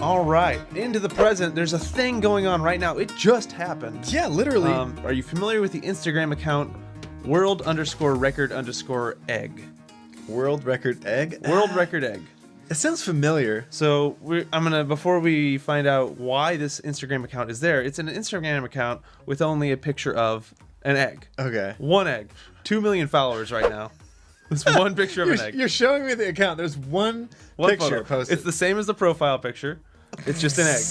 All right, into the present. There's a thing going on right now. It just happened. Yeah, literally. Are you familiar with the Instagram account world_record_egg? World record egg? World record egg. It sounds familiar. So before we find out why this Instagram account is there, it's an Instagram account with only a picture of an egg. Okay. One egg. 2 million followers right now. There's one picture of an egg. You're showing me the account. There's one picture photo posted. It's the same as the profile picture. It's just an egg.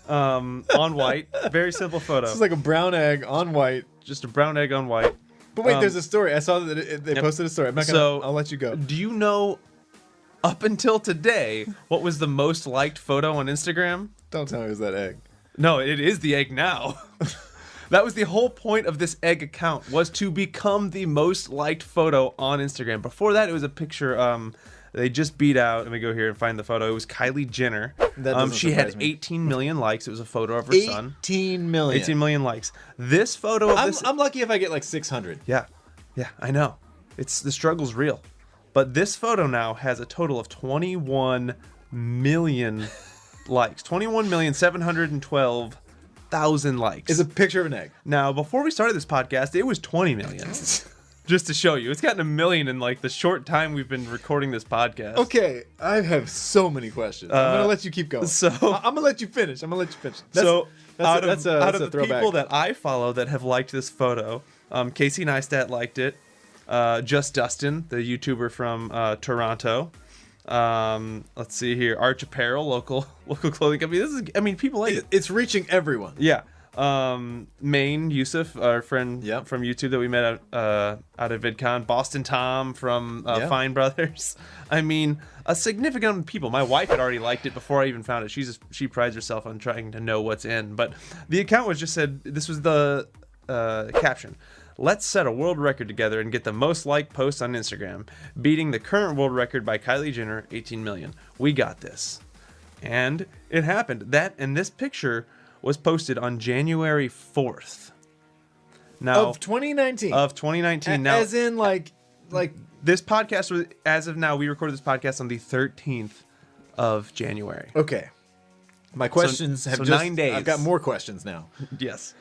On white. Very simple photo. This is like a brown egg on white. Just a brown egg on white. But wait, there's a story. I saw that they posted a story. I'm not gonna. I'll let you go. Do you know, up until today, what was the most liked photo on Instagram? Don't tell me it was that egg. No, it is the egg now. That was the whole point of this egg account, was to become the most liked photo on Instagram. Before that, it was a picture. They just beat out. Let me go here and find the photo. It was Kylie Jenner. She had 18 million likes. It was a photo of her son. 18 million. 18 million likes. This photo of this. I'm lucky if I get like 600. Yeah, I know. The struggle's real. But this photo now has a total of 21 million likes. 21,712,000 likes. It's a picture of an egg. Now, before we started this podcast, it was 20 million. Just to show you. It's gotten 1 million in like the short time we've been recording this podcast. Okay, I have so many questions. I'm going to let you keep going. I'm going to let you finish. Out of the people that I follow that have liked this photo, Casey Neistat liked it. Just Dustin, the YouTuber from Toronto. Let's see here. Arch Apparel, local clothing company. People like it. It's reaching everyone. Yeah. Maine Yusuf, our friend from YouTube that we met out at VidCon. Boston Tom from Fine Brothers. A significant amount of people. My wife had already liked it before I even found it. She prides herself on trying to know what's in. But the account was just said, this was the caption. Let's set a world record together and get the most liked post on Instagram, beating the current world record by Kylie Jenner, 18 million. We got this. And it happened. This picture was posted on January 4th. Now, of 2019. Now, as in like this podcast was, as of now, we recorded this podcast on the 13th of January. Okay. My questions have just 9 days. I've got more questions now. Yes.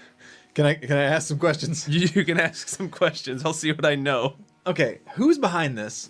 Can I ask some questions? You can ask some questions. I'll see what I know. Okay, who's behind this?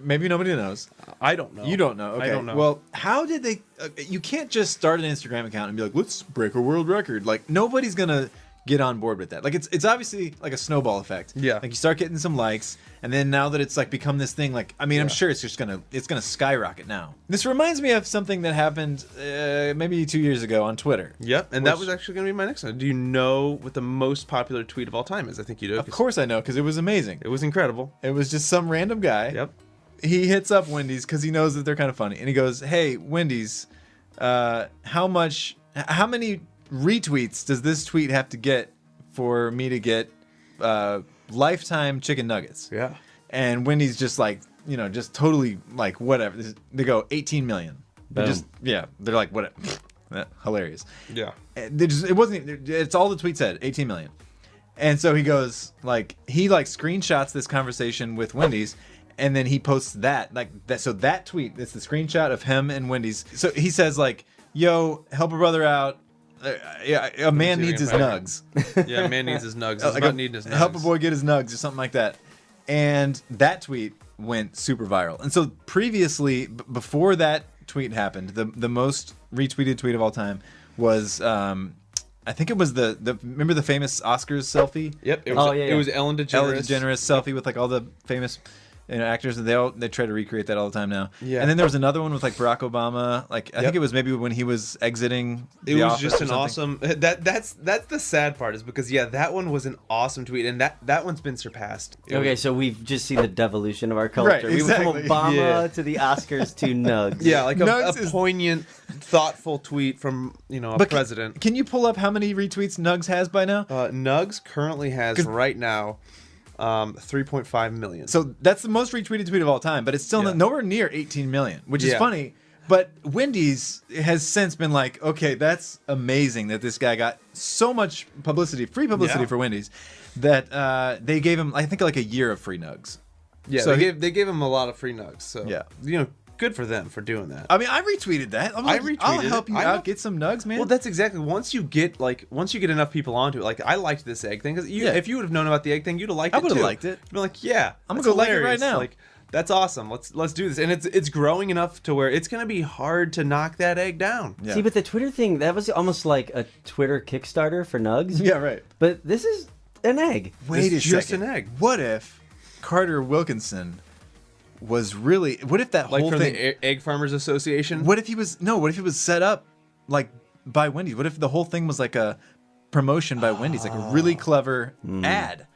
Maybe nobody knows. I don't know. You don't know. Okay. I don't know. Well, how did they? You can't just start an Instagram account and be like, "Let's break a world record." Like nobody's gonna get on board with that. Like it's obviously like a snowball effect. Yeah. Like you start getting some likes, and then now that it's like become this thing, like I'm sure it's gonna skyrocket now. This reminds me of something that happened maybe 2 years ago on Twitter. Yep, and that was actually gonna be my next one. Do you know what the most popular tweet of all time is? I think you do. Of course I know, because it was amazing. It was incredible. It was just some random guy. Yep. He hits up Wendy's because he knows that they're kind of funny, and he goes, "Hey, Wendy's, how many retweets does this tweet have to get for me to get lifetime chicken nuggets?" Yeah. And Wendy's just like, just totally like whatever. They go 18 million. They're like whatever. Hilarious. Yeah. It's all the tweet said, 18 million. And so he goes he screenshots this conversation with Wendy's, and then he posts that so that tweet, it's the screenshot of him and Wendy's. So he says "Yo, help a brother out. A man needs his nugs." Yeah, a man needs his nugs. It's about needing his nugs. Help a boy get his nugs or something like that. And that tweet went super viral. And so previously, before that tweet happened, the most retweeted tweet of all time was I think it was remember the famous Oscars selfie? Yep. It was Ellen DeGeneres. Ellen DeGeneres selfie with all the famous actors, and they try to recreate that all the time now. Yeah. And then there was another one with Barack Obama. I think it was maybe when he was exiting. It was just an awesome. That's the sad part, is because that one was an awesome tweet, and that one's been surpassed. So we've just seen the devolution of our culture. Right, exactly. We went from Obama to the Oscars to nugs. Yeah, like a poignant, thoughtful tweet from a president. Can you pull up how many retweets Nugs has by now? Nugs currently has right now 3.5 million. So that's the most retweeted tweet of all time, but it's still nowhere near 18 million, which is funny. But Wendy's has since been like, okay, that's amazing that this guy got so much publicity, free publicity for Wendy's, that they gave him, I think, a year of free nugs. Yeah, So they gave him a lot of free nugs. So Yeah. Good for them for doing that. I mean, I retweeted that. I retweeted I'll help you it. out, get some nugs, man. Well, that's exactly once you get enough people onto it. Like I liked this egg thing because if you would have known about the egg thing, you'd have liked it. I would have liked it. You'd be like, yeah, I'm gonna go like it right now. Like that's awesome. Let's do this, and it's growing enough to where it's gonna be hard to knock that egg down. Yeah. See, but the Twitter thing, that was almost like a Twitter Kickstarter for nugs. Yeah, right. But this is an egg. Wait a second. Just an egg. What if Carter Wilkinson was really? What if that whole from thing? The Egg Farmers Association. What if he was? No. What if it was set up like by Wendy's? What if the whole thing was like a promotion by Wendy's, like a really clever ad?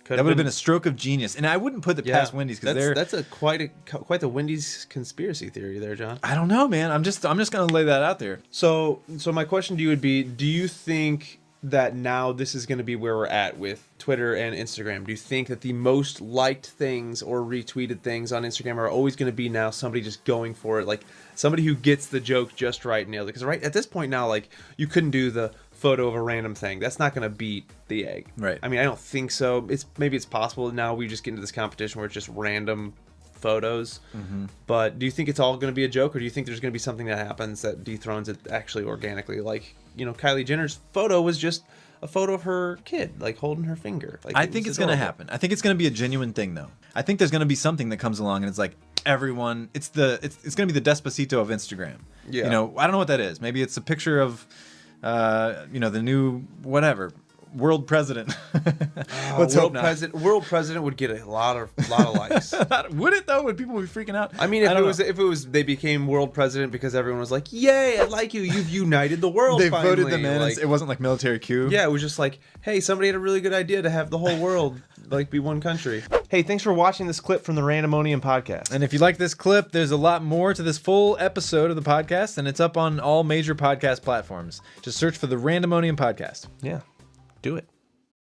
That would have been a stroke of genius, and I wouldn't put it past Wendy's because that's quite the Wendy's conspiracy theory there, John. I don't know, man. I'm just gonna lay that out there. So my question to you would be: do you think that now this is going to be where we're at with Twitter and Instagram? Do you think that the most liked things or retweeted things on Instagram are always going to be now somebody just going for it, like somebody who gets the joke just right, nailed it? Because right at this point now, like you couldn't do the photo of a random thing. That's not going to beat the egg. Right. I mean, I don't think so. Maybe it's possible. Now we just get into this competition where it's just random photos. Mm-hmm. But do you think it's all going to be a joke, or do you think there's going to be something that happens that dethrones it actually organically? Like, Kylie Jenner's photo was just a photo of her kid, like holding her finger. Like, I think it's going to happen. I think it's going to be a genuine thing, though. I think there's going to be something that comes along and it's like everyone. It's going to be the Despacito of Instagram. Yeah. I don't know what that is. Maybe it's a picture of, the new whatever. World president. World president would get a lot of likes. Would it though? Would people be freaking out? I mean, if it was they became world president because everyone was like, "Yay, I like you. You've united the world." They finally. voted them in. Like, it wasn't like military coup. Yeah, it was just like, "Hey, somebody had a really good idea to have the whole world be one country." Hey, thanks for watching this clip from the Randomonium podcast. And if you like this clip, there's a lot more to this full episode of the podcast, and it's up on all major podcast platforms. Just search for the Randomonium podcast. Yeah. Do it.